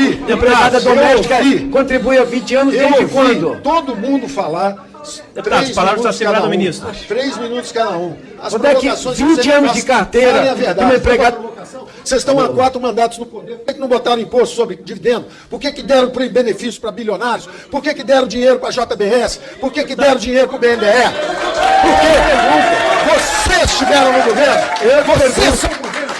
empregada doméstica contribui há 20 anos desde quando? Todo mundo falar. Deputado, as palavras estão asseguradas ao ministro. 3 minutos cada um. Quando é que 20 anos de carteira de uma empregada... Vocês estão há 4 mandatos no poder. Por que não botaram imposto sobre dividendo? Por que deram benefícios para bilionários? Por que deram dinheiro para a JBS? Por que deram dinheiro para o BNDE? Por que? Vocês estiveram no governo. Vocês são o governo.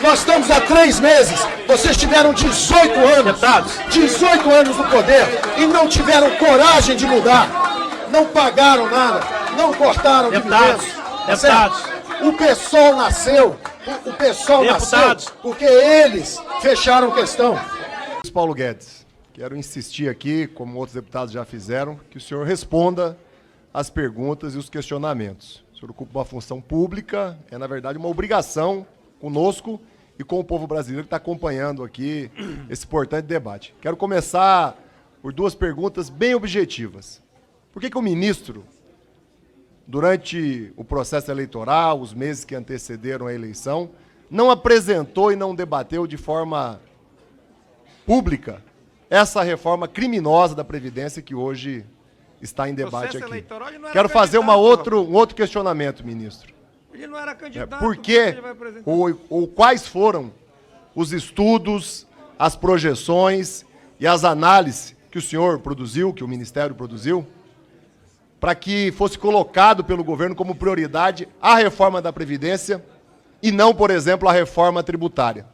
Nós estamos há 3 meses. Vocês tiveram 18 anos. Deputados. 18 anos no poder e não tiveram coragem de mudar. Não pagaram nada. Não cortaram dividendos. Deputados. O PSOL nasceu. O pessoal nasceu porque eles fecharam questão. Paulo Guedes, quero insistir aqui, como outros deputados já fizeram, que o senhor responda às perguntas e os questionamentos. O senhor ocupa uma função pública, é na verdade uma obrigação conosco e com o povo brasileiro que está acompanhando aqui esse importante debate. Quero começar por 2 perguntas bem objetivas. Por que o ministro, durante o processo eleitoral, os meses que antecederam a eleição, não apresentou e não debateu de forma pública essa reforma criminosa da Previdência que hoje está em debate aqui? Quero fazer um outro questionamento, ministro. Ele não era candidato. Por que ou quais foram os estudos, as projeções e as análises que o senhor produziu, que o Ministério produziu, para que fosse colocado pelo governo como prioridade a reforma da Previdência e não, por exemplo, a reforma tributária?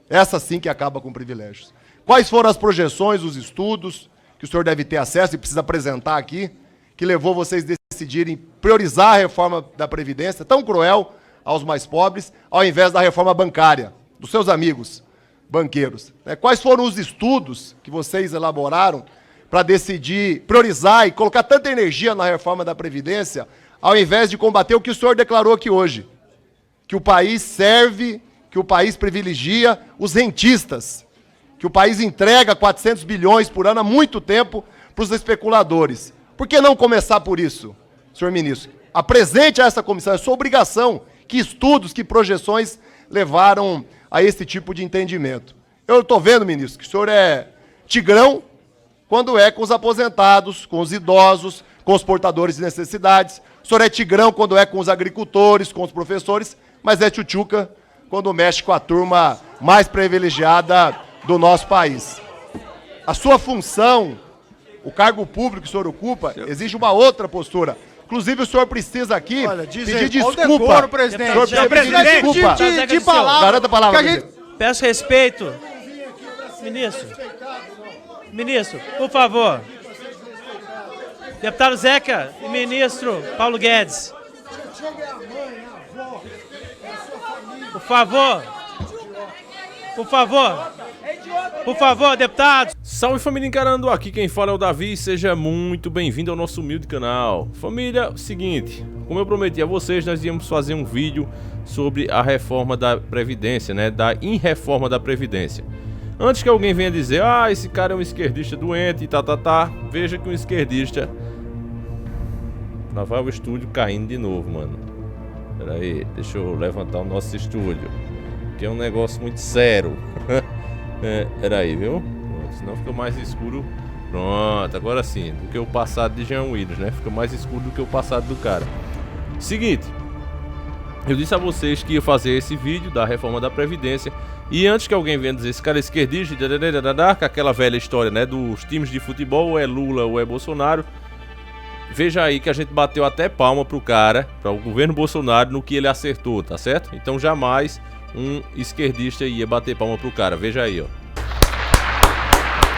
Essa sim que acaba com privilégios. Quais foram as projeções, os estudos, que o senhor deve ter acesso e precisa apresentar aqui, que levou vocês a decidirem priorizar a reforma da Previdência, tão cruel aos mais pobres, ao invés da reforma bancária, dos seus amigos banqueiros? Quais foram os estudos que vocês elaboraram para decidir priorizar e colocar tanta energia na reforma da Previdência, ao invés de combater o que o senhor declarou aqui hoje? Que o país serve, que o país privilegia os rentistas, que o país entrega 400 bilhões por ano há muito tempo para os especuladores. Por que não começar por isso, senhor ministro? Apresente a essa comissão, é sua obrigação, que estudos, que projeções levaram a esse tipo de entendimento. Eu estou vendo, ministro, que o senhor é tigrão quando é com os aposentados, com os idosos, com os portadores de necessidades. O senhor é tigrão quando é com os agricultores, com os professores, mas é tchutchuca quando mexe com a turma mais privilegiada do nosso país. A sua função, o cargo público que o senhor ocupa, exige uma outra postura. Inclusive, o senhor precisa aqui pedir desculpa. Decoro, presidente. O senhor precisa pedir desculpa. De palavra. Garanta a palavra. Peço respeito. Ministro, por favor. Deputado Zeca e ministro Paulo Guedes. Por favor. Por favor, deputados. Salve, família Encarando, aqui quem fala é o Davi, seja muito bem-vindo ao nosso humilde canal. Família, seguinte, como eu prometi a vocês, nós íamos fazer um vídeo sobre a reforma da Previdência, né, da reforma da Previdência. Antes que alguém venha dizer, esse cara é um esquerdista doente e veja que um esquerdista... Lá vai o estúdio caindo de novo, mano. Pera aí, deixa eu levantar o nosso estúdio, que é um negócio muito sério. Pera aí, viu? Pronto, senão fica mais escuro. Pronto, agora sim, do que o passado de Jean Willis, né? Fica mais escuro do que o passado do cara. Seguinte, eu disse a vocês que ia fazer esse vídeo da reforma da Previdência. E antes que alguém venha dizer, esse cara é esquerdista, com aquela velha história, né, dos times de futebol, ou é Lula ou é Bolsonaro. Veja aí que a gente bateu até palma pro cara, para o governo Bolsonaro, no que ele acertou, tá certo? Então jamais um esquerdista ia bater palma pro cara, veja aí, ó.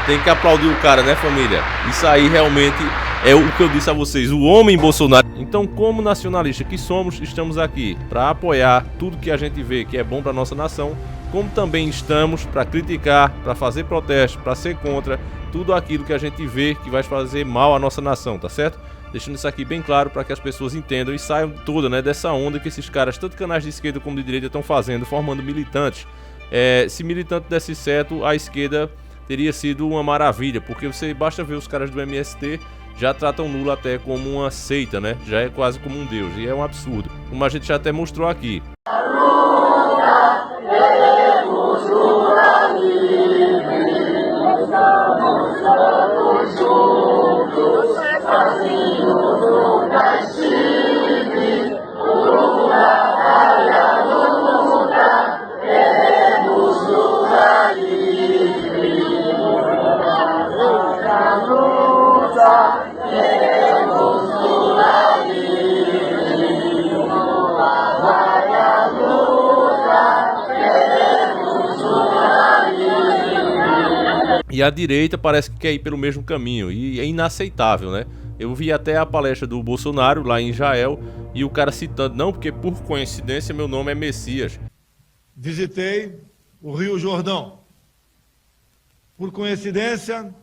Tem que aplaudir o cara, né, família? Isso aí realmente é o que eu disse a vocês, o homem Bolsonaro. Então, como nacionalista que somos, estamos aqui para apoiar tudo que a gente vê que é bom para nossa nação, como também estamos para criticar, para fazer protesto, para ser contra tudo aquilo que a gente vê que vai fazer mal à nossa nação, tá certo? Deixando isso aqui bem claro para que as pessoas entendam e saiam toda, né, dessa onda que esses caras, tanto canais de esquerda como de direita, estão fazendo, formando militantes. Se militante desse certo, a esquerda teria sido uma maravilha, porque você basta ver os caras do MST, já tratam Lula até como uma seita, né? Já é quase como um deus, e é um absurdo, como a gente já até mostrou aqui. Nunca teremos Lula livre. E a direita parece que quer ir pelo mesmo caminho, e é inaceitável, né? Eu vi até a palestra do Bolsonaro lá em Israel, e o cara citando, não, porque por coincidência meu nome é Messias. Visitei o Rio Jordão. Por coincidência,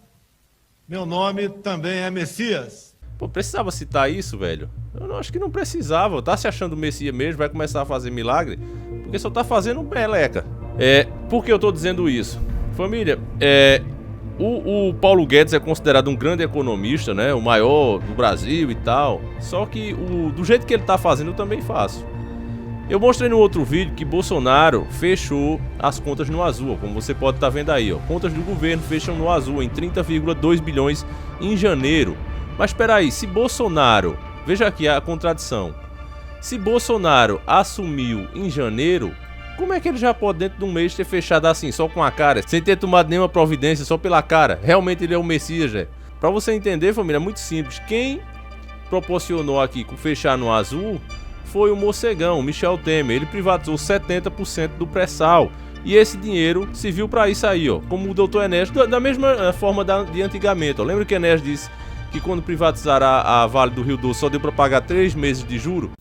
meu nome também é Messias. Pô, precisava citar isso, velho? Eu não, acho que não precisava. Tá se achando Messias mesmo, vai começar a fazer milagre? Porque só tá fazendo meleca. Por que eu tô dizendo isso? Família, o Paulo Guedes é considerado um grande economista, né? O maior do Brasil e tal. Só que do jeito que ele tá fazendo, eu também faço. Eu mostrei no outro vídeo que Bolsonaro fechou as contas no azul, como você pode estar vendo aí, ó. Contas do governo fecham no azul em 30,2 bilhões em janeiro. Mas espera aí, se Bolsonaro, veja aqui a contradição. Se Bolsonaro assumiu em janeiro, como é que ele já pode dentro de um mês ter fechado assim, só com a cara, sem ter tomado nenhuma providência, só pela cara? Realmente ele é o Messias, né? Pra você entender, família, é muito simples. Quem proporcionou aqui com fechar no azul foi o morcegão, o Michel Temer. Ele privatizou 70% do pré-sal. E esse dinheiro serviu para isso aí, ó. Como o doutor Enéas, da mesma forma de antigamente. Ó. Lembra que Enéas disse que quando privatizaram a Vale do Rio Doce só deu para pagar 3 meses de juro?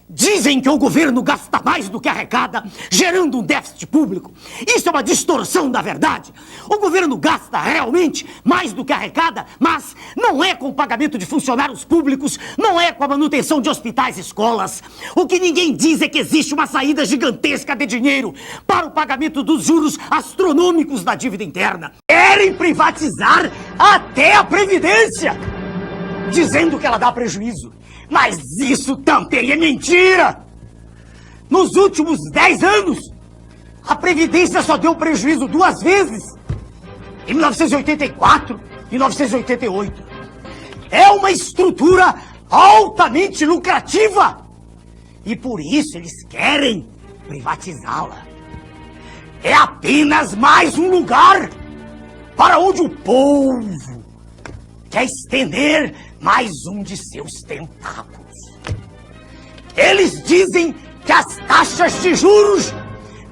Dizem que o governo gasta mais do que arrecada, gerando um déficit público. Isso é uma distorção da verdade. O governo gasta realmente mais do que arrecada, mas não é com o pagamento de funcionários públicos, não é com a manutenção de hospitais e escolas. O que ninguém diz é que existe uma saída gigantesca de dinheiro para o pagamento dos juros astronômicos da dívida interna. Querem privatizar até a Previdência, dizendo que ela dá prejuízo. Mas isso também é mentira! Nos últimos 10 anos, a Previdência só deu prejuízo 2 vezes. Em 1984 e 1988. É uma estrutura altamente lucrativa. E por isso eles querem privatizá-la. É apenas mais um lugar para onde o povo quer estender mais um de seus tentáculos. Eles dizem que as taxas de juros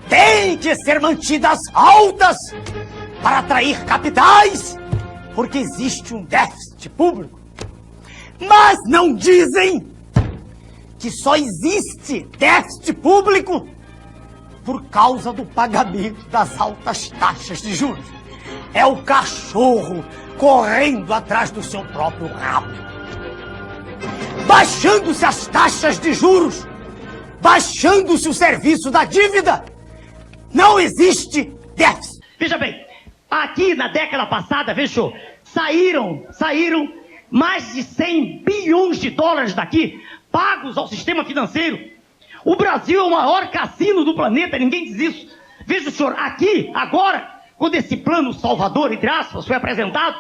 têm que ser mantidas altas para atrair capitais, porque existe um déficit público. Mas não dizem que só existe déficit público por causa do pagamento das altas taxas de juros. É o cachorro correndo atrás do seu próprio rabo. Baixando-se as taxas de juros, baixando-se o serviço da dívida, não existe déficit. Veja bem, aqui na década passada, fechou, saíram mais de 100 bilhões de dólares daqui, pagos ao sistema financeiro. O Brasil é o maior cassino do planeta, ninguém diz isso. Veja, senhor, aqui, agora, quando esse plano salvador, entre aspas, foi apresentado,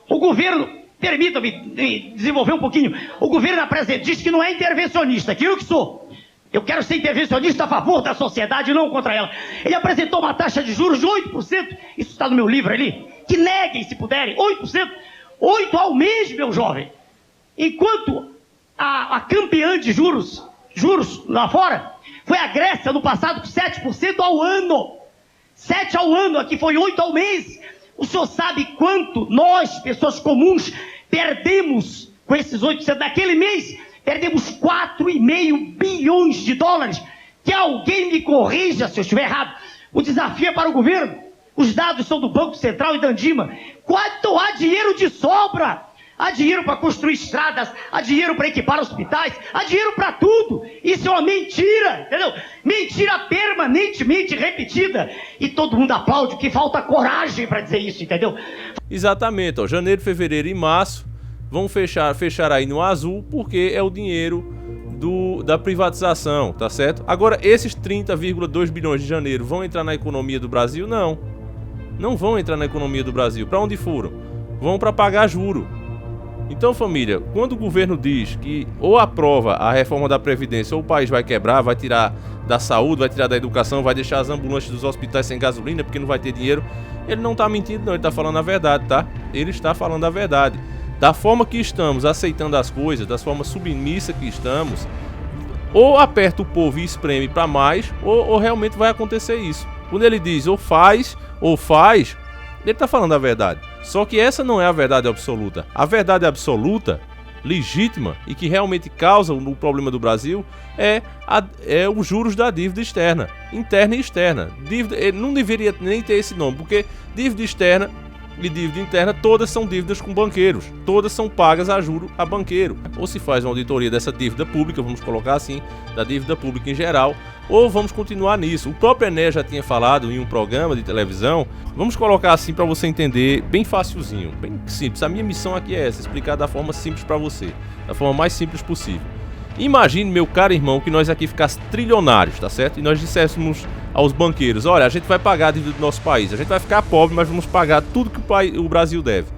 o governo, permita-me desenvolver um pouquinho, o governo diz que não é intervencionista, que eu que sou. Eu quero ser intervencionista a favor da sociedade, não contra ela. Ele apresentou uma taxa de juros de 8%, isso está no meu livro ali, que neguem se puderem, 8%, 8 ao mês, meu jovem. Enquanto a campeã de juros lá fora, foi a Grécia no passado com 7% ao ano. 7 ao ano, aqui foi 8 ao mês. O senhor sabe quanto nós, pessoas comuns, perdemos com esses 8%? Naquele mês, perdemos 4,5 bilhões de dólares. Que alguém me corrija se eu estiver errado. O desafio é para o governo. Os dados são do Banco Central e da Andima. Quanto há dinheiro de sobra? Há dinheiro para construir estradas, há dinheiro para equipar hospitais, há dinheiro para tudo. Isso é uma mentira, entendeu? Mentira permanentemente repetida. E todo mundo aplaude, que falta coragem para dizer isso, entendeu? Exatamente, ó, janeiro, fevereiro e março vão fechar aí no azul, porque é o dinheiro da privatização, tá certo? Agora, esses 30,2 bilhões de janeiro vão entrar na economia do Brasil? Não. Não vão entrar na economia do Brasil. Para onde foram? Vão para pagar juro. Então, família, quando o governo diz que ou aprova a reforma da Previdência ou o país vai quebrar, vai tirar da saúde, vai tirar da educação, vai deixar as ambulâncias dos hospitais sem gasolina porque não vai ter dinheiro, ele não tá mentindo não, ele tá falando a verdade, tá? Ele está falando a verdade. Da forma que estamos aceitando as coisas, da forma submissa que estamos, ou aperta o povo e espreme para mais, ou realmente vai acontecer isso. Quando ele diz ou faz, Ele tá falando a verdade. Só que essa não é a verdade absoluta. A verdade absoluta, legítima e que realmente causa o problema do Brasil é os juros da dívida externa, interna e externa. Dívida, ele não deveria nem ter esse nome, porque dívida externa e dívida interna todas são dívidas com banqueiros, todas são pagas a juro a banqueiro. Ou se faz uma auditoria dessa dívida pública, vamos colocar assim, da dívida pública em geral, ou vamos continuar nisso. O próprio Ené já tinha falado em um programa de televisão, vamos colocar assim para você entender bem facilzinho, bem simples. A minha missão aqui é essa, explicar da forma simples para você, da forma mais simples possível. Imagine, meu caro irmão, que nós aqui ficássemos trilionários, tá certo? E nós disséssemos aos banqueiros, olha, a gente vai pagar a dívida do nosso país, a gente vai ficar pobre, mas vamos pagar tudo que o Brasil deve,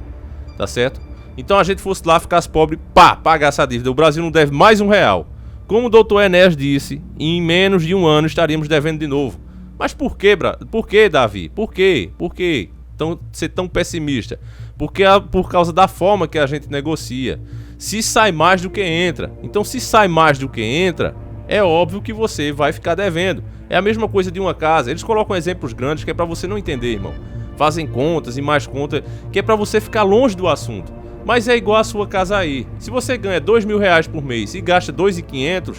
tá certo? Então a gente fosse lá, ficasse pobre, pagar essa dívida, o Brasil não deve mais R$1. Como o doutor Enéas disse, em menos de um ano estaríamos devendo de novo. Mas por que, Davi? Por quê? Por que ser tão pessimista? Porque por causa da forma que a gente negocia. Se sai mais do que entra. Então, se sai mais do que entra, é óbvio que você vai ficar devendo. É a mesma coisa de uma casa. Eles colocam exemplos grandes que é para você não entender, irmão. Fazem contas e mais contas, que é para você ficar longe do assunto. Mas é igual a sua casa aí. Se você ganha R$2.000 por mês e gasta R$2.500,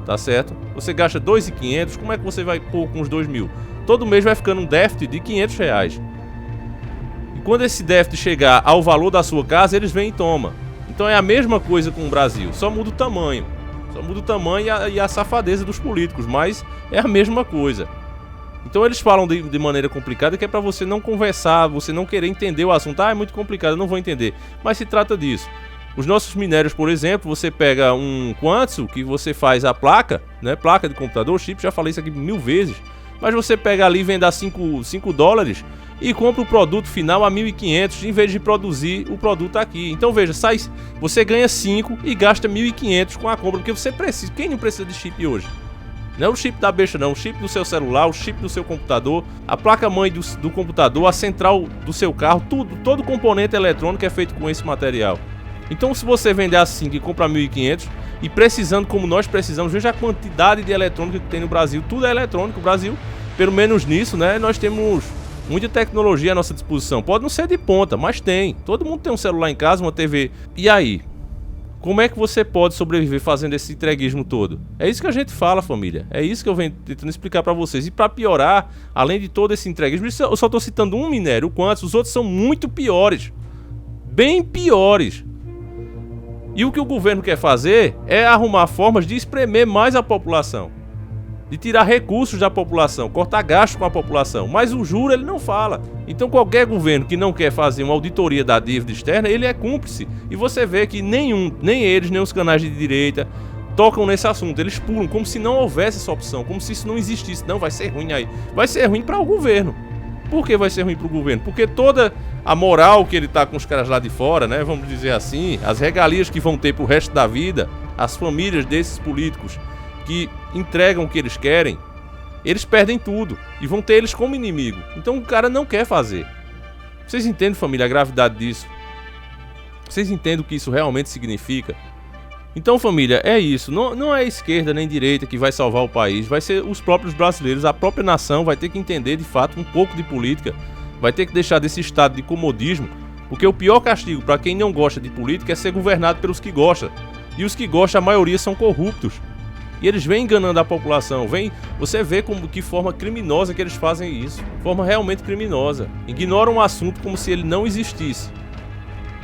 tá certo? Você gasta R$2.500, como é que você vai pôr com os 2.000? Todo mês vai ficando um déficit de R$500. E quando esse déficit chegar ao valor da sua casa, eles vêm e tomam. Então é a mesma coisa com o Brasil, só muda o tamanho. Só muda o tamanho e a safadeza dos políticos, mas é a mesma coisa. Então eles falam de maneira complicada, que é para você não conversar, você não querer entender o assunto. É muito complicado, eu não vou entender. Mas se trata disso. Os nossos minérios, por exemplo, você pega um Quantzo, que você faz a placa, né? Placa de computador, chip, já falei isso aqui 1000 vezes. Mas você pega ali e vende a $5 e compra o produto final a 1.500 em vez de produzir o produto aqui. Então veja, você ganha 5 e gasta 1.500 com a compra, porque você precisa. Quem não precisa de chip hoje? Não é o chip da besta não, o chip do seu celular, o chip do seu computador, a placa-mãe do computador, a central do seu carro, todo componente eletrônico é feito com esse material. Então se você vender a 5 e comprar 1.500 e precisando como nós precisamos, veja a quantidade de eletrônica que tem no Brasil, tudo é eletrônico. O Brasil, pelo menos nisso, né, nós temos muita tecnologia à nossa disposição. Pode não ser de ponta, mas tem. Todo mundo tem um celular em casa, uma TV. E aí? Como é que você pode sobreviver fazendo esse entreguismo todo? É isso que a gente fala, família. É isso que eu venho tentando explicar pra vocês. E pra piorar, além de todo esse entreguismo, eu só tô citando um minério, o Quantzo, os outros são muito piores. Bem piores. E o que o governo quer fazer é arrumar formas de espremer mais a população. De tirar recursos da população, cortar gastos com a população. Mas o juro ele não fala. Então qualquer governo que não quer fazer uma auditoria da dívida externa, ele é cúmplice. E você vê que nem eles, nem os canais de direita tocam nesse assunto. Eles pulam como se não houvesse essa opção, como se isso não existisse. Não, vai ser ruim aí. Vai ser ruim para o governo. Por que vai ser ruim para o governo? Porque toda a moral que ele tá com os caras lá de fora, né, vamos dizer assim, as regalias que vão ter pro resto da vida, as famílias desses políticos que entregam o que eles querem, eles perdem tudo e vão ter eles como inimigo. Então o cara não quer fazer. Vocês entendem, família, a gravidade disso? Vocês entendem o que isso realmente significa? Então, família, é isso. Não é esquerda nem direita que vai salvar o país. Vai ser os próprios brasileiros, a própria nação vai ter que entender de fato um pouco de política. Vai ter que deixar desse estado de comodismo, porque o pior castigo para quem não gosta de política é ser governado pelos que gostam. E os que gostam, a maioria são corruptos. E eles vêm enganando a população, você vê como que forma criminosa que eles fazem isso, forma realmente criminosa. Ignoram o assunto como se ele não existisse.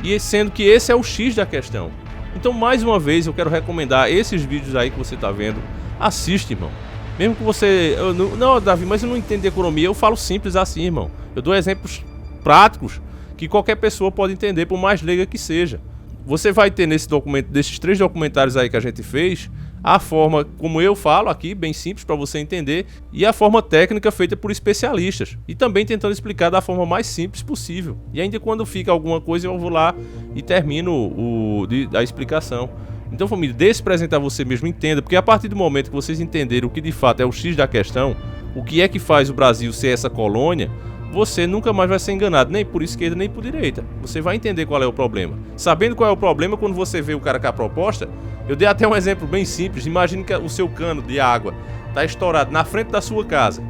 E sendo que esse é o X da questão. Então, mais uma vez, eu quero recomendar esses vídeos aí que você tá vendo. Assiste, irmão. Mesmo que você... Não, Davi, mas eu não entendo de economia. Eu falo simples assim, irmão. Eu dou exemplos práticos que qualquer pessoa pode entender, por mais leiga que seja. Você vai ter nesse documento, desses 3 documentários aí que a gente fez, a forma como eu falo aqui, bem simples para você entender, e a forma técnica feita por especialistas, e também tentando explicar da forma mais simples possível. E ainda quando fica alguma coisa eu vou lá e termino a explicação. Então, família, dê esse presente a você mesmo, entenda, porque a partir do momento que vocês entenderem o que de fato é o X da questão, o que é que faz o Brasil ser essa colônia, você nunca mais vai ser enganado, nem por esquerda nem por direita. Você vai entender qual é o problema. Sabendo qual é o problema, quando você vê o cara com a proposta, eu dei até um exemplo bem simples. Imagine que o seu cano de água está estourado na frente da sua casa.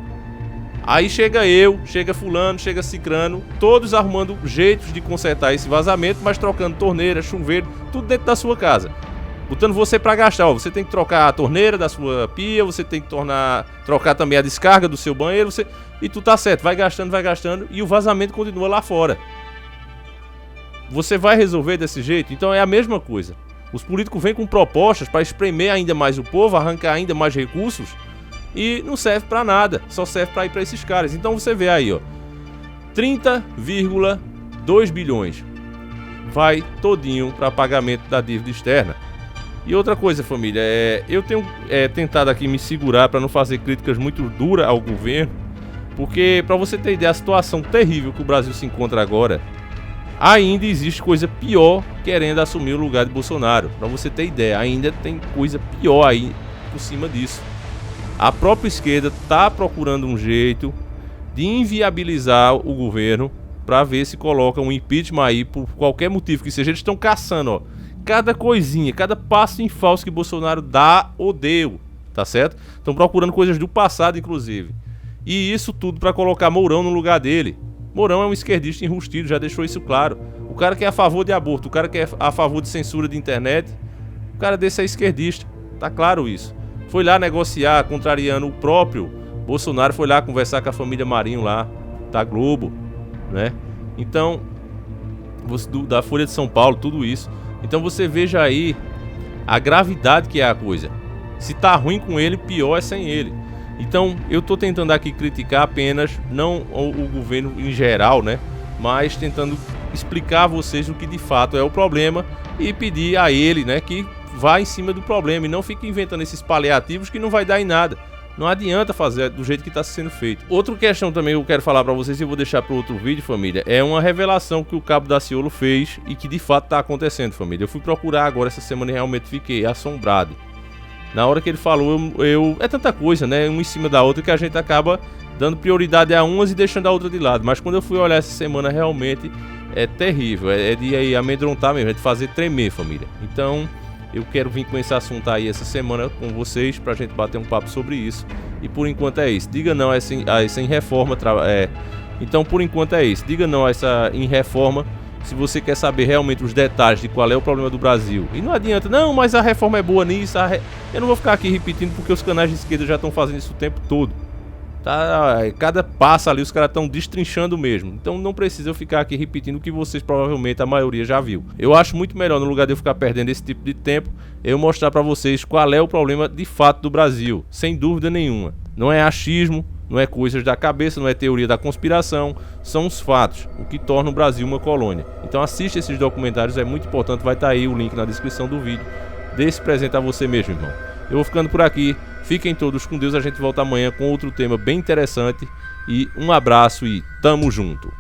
Aí chega eu, chega fulano, chega cicrano, todos arrumando jeitos de consertar esse vazamento, mas trocando torneira, chuveiro, tudo dentro da sua casa. Botando você para gastar, ó, você tem que trocar a torneira da sua pia, você tem que trocar também a descarga do seu banheiro, e tu tá certo, vai gastando, e o vazamento continua lá fora. Você vai resolver desse jeito? Então é a mesma coisa. Os políticos vêm com propostas para espremer ainda mais o povo, arrancar ainda mais recursos, e não serve para nada, só serve para ir para esses caras. Então você vê aí, ó, 30,2 bilhões vai todinho para pagamento da dívida externa. E outra coisa, família, eu tenho tentado aqui me segurar para não fazer críticas muito duras ao governo, porque, para você ter ideia, a situação terrível que o Brasil se encontra agora, ainda existe coisa pior querendo assumir o lugar de Bolsonaro. Para você ter ideia, ainda tem coisa pior aí por cima disso. A própria esquerda está procurando um jeito de inviabilizar o governo para ver se coloca um impeachment aí por qualquer motivo que seja. Eles estão caçando, ó, cada coisinha, cada passo em falso que Bolsonaro dá ou deu, tá certo? Estão procurando coisas do passado, inclusive. E isso tudo para colocar Mourão no lugar dele. Mourão é um esquerdista enrustido, já deixou isso claro. O cara que é a favor de aborto, o cara que é a favor de censura de internet, o cara desse é esquerdista, tá claro isso. Foi lá negociar, contrariando o próprio Bolsonaro, foi lá conversar com a família Marinho lá, da Globo, né? Então, da Folha de São Paulo, tudo isso. Então você veja aí a gravidade que é a coisa. Se tá ruim com ele, pior é sem ele. Então eu tô tentando aqui criticar apenas, não o governo em geral, né? Mas tentando explicar a vocês o que de fato é o problema e pedir a ele, né, que vá em cima do problema e não fique inventando esses paliativos que não vai dar em nada. Não adianta fazer do jeito que está sendo feito. Outra questão também que eu quero falar para vocês e eu vou deixar para outro vídeo, família, é uma revelação que o Cabo Daciolo fez e que de fato está acontecendo, família. Eu fui procurar agora essa semana e realmente fiquei assombrado. Na hora que ele falou, é tanta coisa, né, uma em cima da outra, que a gente acaba dando prioridade a umas e deixando a outra de lado. Mas quando eu fui olhar essa semana, realmente é terrível, é de aí amedrontar mesmo, é de fazer tremer, família. Então eu quero vir com esse assunto aí essa semana com vocês pra gente bater um papo sobre isso. E por enquanto é isso. Diga não a essa em reforma. Então por enquanto é isso. Diga não a essa em reforma se você quer saber realmente os detalhes de qual é o problema do Brasil. E não adianta, não, mas a reforma é boa nisso. Eu não vou ficar aqui repetindo porque os canais de esquerda já estão fazendo isso o tempo todo. Tá, cada passo ali os caras estão destrinchando mesmo. Então não precisa eu ficar aqui repetindo o que vocês provavelmente a maioria já viu. Eu acho muito melhor, no lugar de eu ficar perdendo esse tipo de tempo, eu mostrar pra vocês qual é o problema de fato do Brasil. Sem dúvida nenhuma. Não é achismo, não é coisas da cabeça, não é teoria da conspiração. São os fatos, o que torna o Brasil uma colônia. Então assiste esses documentários, é muito importante. Vai estar aí o link na descrição do vídeo. Dê esse presente a você mesmo, irmão. Eu vou ficando por aqui. Fiquem todos com Deus, a gente volta amanhã com outro tema bem interessante. E um abraço e tamo junto.